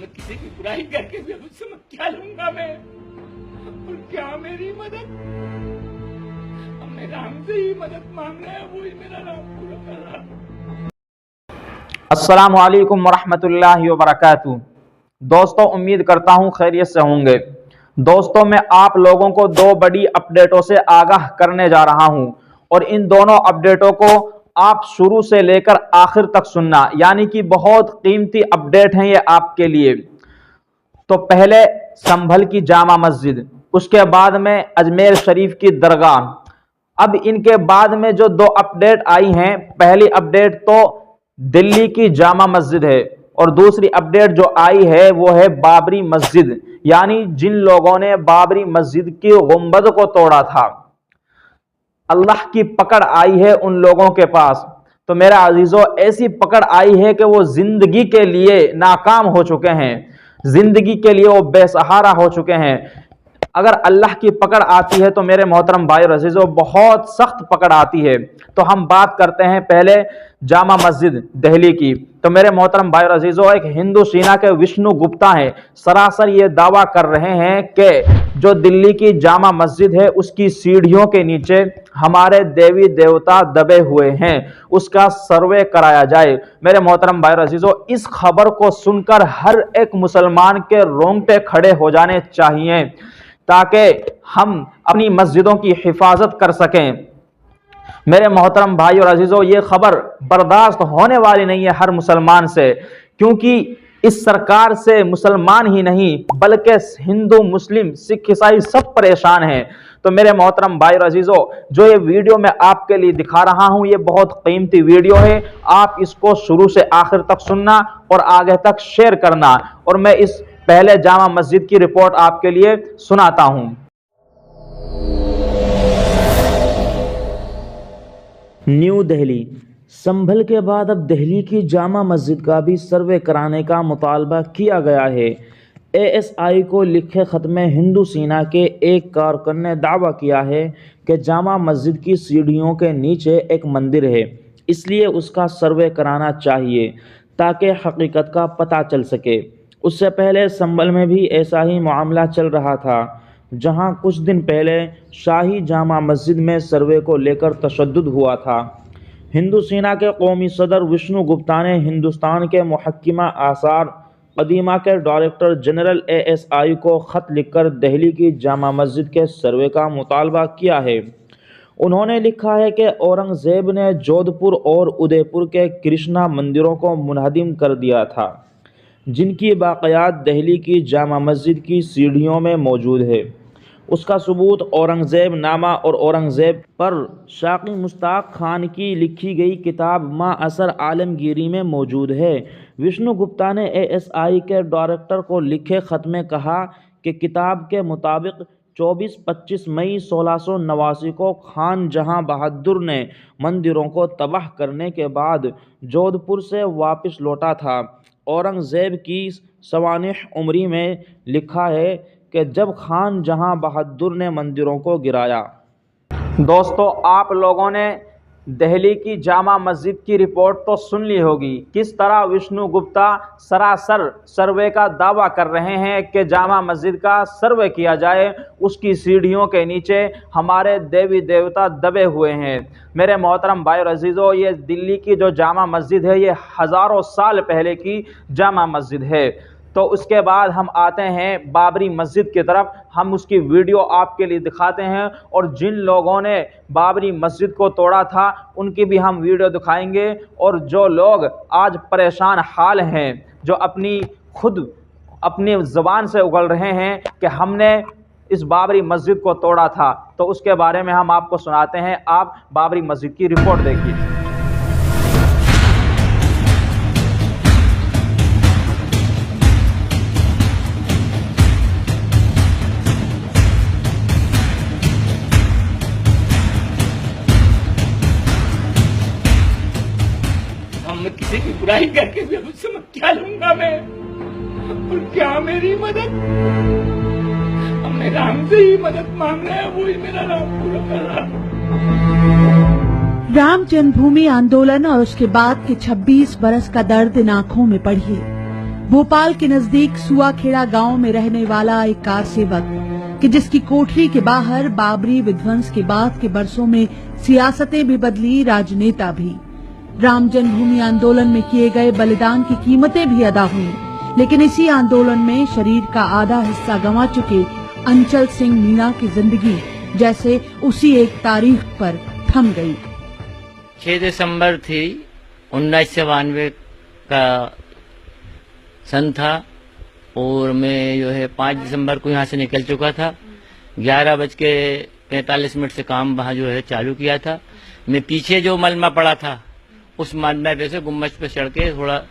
मैं किसी की बुराई करके भी उससे मैं क्या लूंगा मैं, और क्या मेरी मदद, हमने राम से ही मदद मांगना है, वो ही मेरा राम पूरा कर रहा है। अस्सलामु अलैकुम वरहमतुल्लाहि वबरकातुहू। दोस्तों, उम्मीद करता हूँ खैरियत से होंगे। दोस्तों, मैं आप लोगों को दो बड़ी अपडेटों से आगाह करने जा रहा हूँ और इन दोनों अपडेटों को आप शुरू से लेकर आखिर तक सुनना, यानी कि बहुत कीमती अपडेट हैं ये आपके लिए। तो पहले संभल की जामा मस्जिद, उसके बाद में अजमेर शरीफ की दरगाह। अब इनके बाद में जो दो अपडेट आई हैं, पहली अपडेट तो दिल्ली की जामा मस्जिद है और दूसरी अपडेट जो आई है वो है बाबरी मस्जिद, यानी जिन लोगों ने बाबरी मस्जिद की गुंबद को तोड़ा था, अल्लाह की पकड़ आई है उन लोगों के पास। तो मेरा अजीजों, ऐसी पकड़ आई है कि वो जिंदगी के लिए नाकाम हो चुके हैं, जिंदगी के लिए वो बेसहारा हो चुके हैं। अगर अल्लाह की पकड़ आती है तो मेरे मोहतरम भाई और अजीजों, बहुत सख्त पकड़ आती है। तो हम बात करते हैं पहले जामा मस्जिद दिल्ली की। तो मेरे मोहतरम भाई और अजीजों, एक हिंदू सेना के विष्णु गुप्ता हैं, सरासर ये दावा कर रहे हैं कि जो दिल्ली की जामा मस्जिद है उसकी सीढ़ियों के नीचे हमारे देवी देवता दबे हुए हैं, उसका सर्वे कराया जाए। मेरे मोहतरम भाई और अजीजों, इस खबर को सुनकर हर एक मुसलमान के रोंगटे खड़े हो जाने चाहिए ताकि हम अपनी मस्जिदों की हिफाजत कर सकें। मेरे मोहतरम भाई और अजीजों, ये खबर बर्दाश्त होने वाली नहीं है हर मुसलमान से, क्योंकि इस सरकार से मुसलमान ही नहीं बल्कि हिंदू, मुस्लिम, सिख, ईसाई सब परेशान हैं। तो मेरे मोहतरम भाई और अजीजों, जो ये वीडियो मैं आपके लिए दिखा रहा हूं, ये बहुत कीमती वीडियो है। आप इसको शुरू से आखिर तक सुनना और आगे तक शेयर करना। और मैं इस पहले जामा मस्जिद की रिपोर्ट आपके लिए सुनाता हूं। न्यू दिल्ली, संभल के बाद अब दिल्ली की जामा मस्जिद का भी सर्वे कराने का मुतालबा किया गया है। एएसआई को लिखे खत में हिंदू सेना के एक कारकुन ने दावा किया है कि जामा मस्जिद की सीढ़ियों के नीचे एक मंदिर है, इसलिए उसका सर्वे कराना चाहिए ताकि हकीकत का पता चल सके। उससे पहले संभल में भी ऐसा ही मामला चल रहा था, जहां कुछ दिन पहले शाही जामा मस्जिद में सर्वे को लेकर तशद्दुद हुआ था। हिंदू सेना के कौमी सदर विष्णु गुप्ता ने हिंदुस्तान के मुहक्किमा आसार कदीमा के डायरेक्टर जनरल एएसआई को ख़त लिखकर दिल्ली की जामा मस्जिद के सर्वे का मुतालबा किया है। उन्होंने लिखा है कि औरंगज़ेब ने जोधपुर और उदयपुर के कृष्णा मंदिरों को मुनहदिम कर दिया था, जिनकी बाक़ियात दिल्ली की जामा मस्जिद की सीढ़ियों में मौजूद है। उसका सबूत औरंगज़ेब नामा और औरंगज़ेब पर शाक़ी मुश्ताक खान की लिखी गई किताब माँ असर आलमगीरी में मौजूद है। विष्णु गुप्ता ने एएसआई के डायरेक्टर को लिखे ख़त में कहा कि किताब के मुताबिक 24-25 मई 1689 को खान जहां बहादुर ने मंदिरों को तबाह करने के बाद जोधपुर से वापस लौटा था। औरंगज़ेब की सवानिह उमरी में लिखा है कि जब खान जहां बहादुर ने मंदिरों को गिराया। दोस्तों, आप लोगों ने दिल्ली की जामा मस्जिद की रिपोर्ट तो सुन ली होगी, किस तरह विष्णु गुप्ता सरासर सर्वे का दावा कर रहे हैं कि जामा मस्जिद का सर्वे किया जाए, उसकी सीढ़ियों के नीचे हमारे देवी देवता दबे हुए हैं। मेरे मोहतरम भाई और अजीज़ों, ये दिल्ली की जो जामा मस्जिद है ये हज़ारों साल पहले की जामा मस्जिद है। तो उसके बाद हम आते हैं बाबरी मस्जिद की तरफ, हम उसकी वीडियो आपके लिए दिखाते हैं और जिन लोगों ने बाबरी मस्जिद को तोड़ा था उनकी भी हम वीडियो दिखाएंगे। और जो लोग आज परेशान हाल हैं, जो अपनी ज़बान से उगल रहे हैं कि हमने इस बाबरी मस्जिद को तोड़ा था, तो उसके बारे में हम आपको सुनाते हैं। आप बाबरी मस्जिद की रिपोर्ट देखिए। मैं किसी की बुराई करके भी उससे मैं क्या लूंगा मैं, और क्या मेरी मदद, हमने राम से ही मदद मांगना है, वो ही मेरा राम पूरा कर रहा है। राम जन्मभूमि आंदोलन और उसके बाद के 26 बरस का दर्द इन आंखों में पढ़िए। भोपाल के नजदीक सुआखेड़ा गांव में रहने वाला एक कार सेवक कि जिसकी कोठरी के बाहर बाबरी विध्वंस के बाद के बरसों में सियासतें भी बदली, राजनेता भी। राम जन्मभूमि आंदोलन में किए गए बलिदान की कीमतें भी अदा हुई, लेकिन इसी आंदोलन में शरीर का आधा हिस्सा गंवा चुके अंचल सिंह मीणा की जिंदगी जैसे उसी एक तारीख पर थम गई। 6 दिसंबर थी 1992 का सन था और मैं जो है 5 दिसंबर को यहाँ से निकल चुका था। 11:45 से काम वहाँ जो है चालू किया था। मैं पीछे जो मलमा पड़ा था उस मलमे पे से गुम्बज पे चढ़ के थोड़ा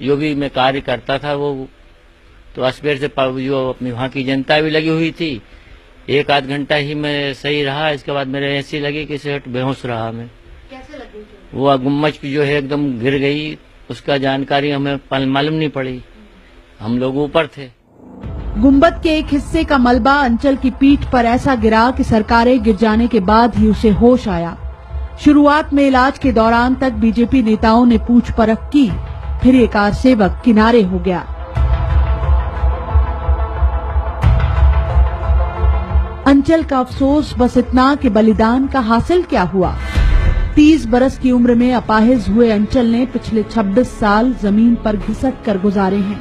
जो भी मैं कार्य करता था वो तो अस्पेर से जो अपनी वहाँ की जनता भी लगी हुई थी। 1-8 घंटा ही मैं सही रहा, इसके बाद मेरे ऐसी लगी कि सेठ बेहोश रहा मैं। कैसे लगी? वो गुम्बज की जो है एकदम गिर गई, उसका जानकारी हमें मालूम नहीं पड़ी, हम लोग ऊपर थे। गुंबद के एक हिस्से का मलबा अंचल की पीठ पर ऐसा गिरा कि सरकारें गिर जाने के बाद ही उसे होश आया। शुरुआत में इलाज के दौरान तक बीजेपी नेताओं ने पूछ परख की, फिर ये कार सेवक किनारे हो गया। अंचल का अफसोस बस इतना कि बलिदान का हासिल क्या हुआ। 30 बरस की उम्र में अपाहिज हुए अंचल ने पिछले 26 साल जमीन पर घिसट कर गुजारे हैं।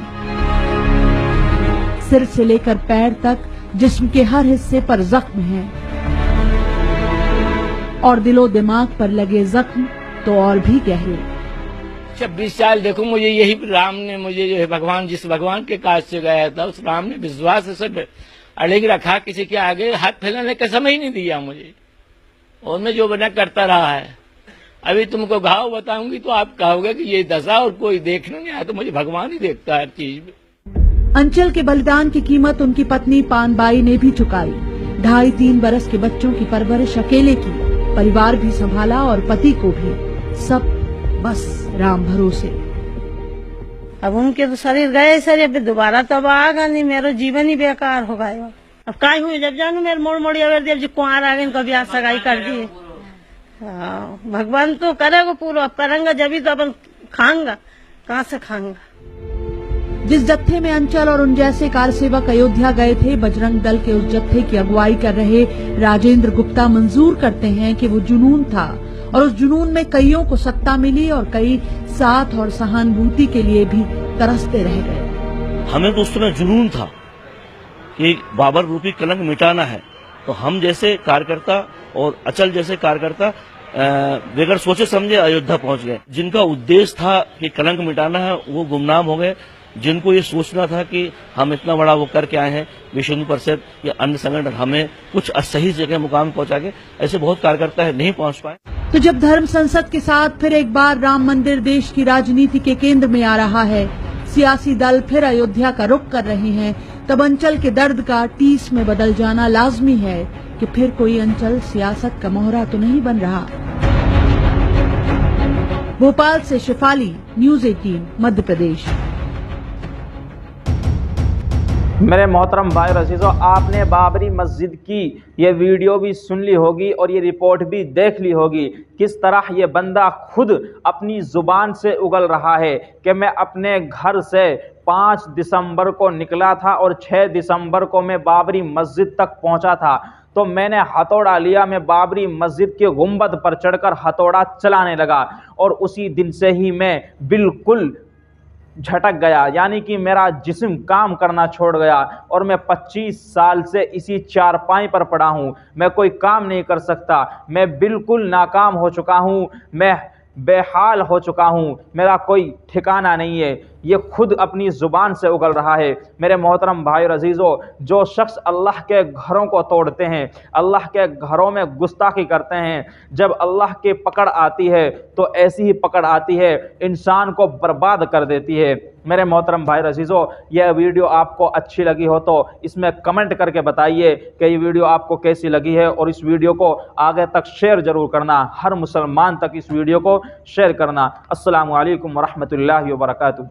सिर से लेकर पैर तक जिस्म के हर हिस्से पर जख्म है और दिलो दिमाग पर लगे जख्म तो और भी गहरे। 26 साल देखो, मुझे यही राम ने मुझे जो है भगवान, जिस भगवान के काज से गया था उस राम ने विश्वास से अड़ेग रखा, किसी के आगे हाथ फैलाने का समय ही नहीं दिया मुझे, और मैं जो बना करता रहा है। अभी तुमको घाव बताऊंगी तो आप कहोगे कि ये दशा और कोई देखने नहीं आया, तो मुझे भगवान ही देखता है हर चीज में। अंचल के बलिदान की कीमत उनकी पत्नी पानबाई ने भी चुकाई। 2.5-3 बरस के बच्चों की परवरिश अकेले की, परिवार भी संभाला और पति को भी, सब बस राम भरोसे। अब उनके तो शरीर गए सर, अब दोबारा तो अब आगा नहीं, मेरा जीवन ही बेकार हो गया। अब काय हुई जब जानू मेरे मोड़ मोड़ी अवेर देव जी कुआर आ गए, कभी आज सगाई कर दिए। भगवान तो करेगा पूरा, करेंगे जब तो अपन खाऊंगा, कहाँ से खाऊंगा। जिस जत्थे में अंचल और उन जैसे कार सेवक अयोध्या गए थे, बजरंग दल के उस जत्थे की अगुवाई कर रहे राजेंद्र गुप्ता मंजूर करते हैं कि वो जुनून था और उस जुनून में कईयों को सत्ता मिली और कई साथ और सहानुभूति के लिए भी तरसते रह गए। हमें तो उस समय जुनून था कि बाबर रूपी कलंक मिटाना है, तो हम जैसे कार्यकर्ता और अचल जैसे कार्यकर्ता बगैर सोचे समझे अयोध्या पहुंच गए। जिनका उद्देश्य था कि कलंक मिटाना है वो गुमनाम हो गए। जिनको ये सोचना था कि हम इतना बड़ा वो करके आए हैं, विश्व हिंदू परिषद या अन्य संगठन हमें कुछ सही जगह मुकाम पहुंचा के, ऐसे बहुत कार्यकर्ता है नहीं पहुंच पाए। तो जब धर्म संसद के साथ फिर एक बार राम मंदिर देश की राजनीति के केंद्र में आ रहा है, सियासी दल फिर अयोध्या का रुख कर रहे हैं, तब अंचल के दर्द का टीस में बदल जाना लाजमी है कि फिर कोई अंचल सियासत का मोहरा तो नहीं बन रहा। भोपाल से शिफाली, न्यूज़ 18 मध्य प्रदेश। मेरे मोहतरम भाई अजीज़ों, आपने बाबरी मस्जिद की ये वीडियो भी सुन ली होगी और ये रिपोर्ट भी देख ली होगी, किस तरह ये बंदा खुद अपनी ज़ुबान से उगल रहा है कि मैं अपने घर से 5 दिसंबर को निकला था और 6 दिसंबर को मैं बाबरी मस्जिद तक पहुंचा था। तो मैंने हथौड़ा लिया, मैं बाबरी मस्जिद के गुंबद पर चढ़कर हथौड़ा चलाने लगा और उसी दिन से ही मैं बिल्कुल झटक गया, यानी कि मेरा जिस्म काम करना छोड़ गया और मैं 25 साल से इसी चारपाई पर पड़ा हूँ। मैं कोई काम नहीं कर सकता, मैं बिल्कुल नाकाम हो चुका हूँ, मैं बेहाल हो चुका हूँ, मेरा कोई ठिकाना नहीं है। ये खुद अपनी ज़ुबान से उगल रहा है। मेरे मोहतरम भाई और अजीज़ों, जो शख्स अल्लाह के घरों को तोड़ते हैं, अल्लाह के घरों में गुस्ताखी करते हैं, जब अल्लाह की पकड़ आती है तो ऐसी ही पकड़ आती है, इंसान को बर्बाद कर देती है। मेरे मोहतरम भाई और अजीज़ों, यह वीडियो आपको अच्छी लगी हो तो इसमें कमेंट करके बताइए कि ये वीडियो आपको कैसी लगी है और इस वीडियो को आगे तक शेयर ज़रूर करना, हर मुसलमान तक इस वीडियो को शेयर करना। अस्सलामु अलैकुम व रहमतुल्लाहि व बरकातुहू।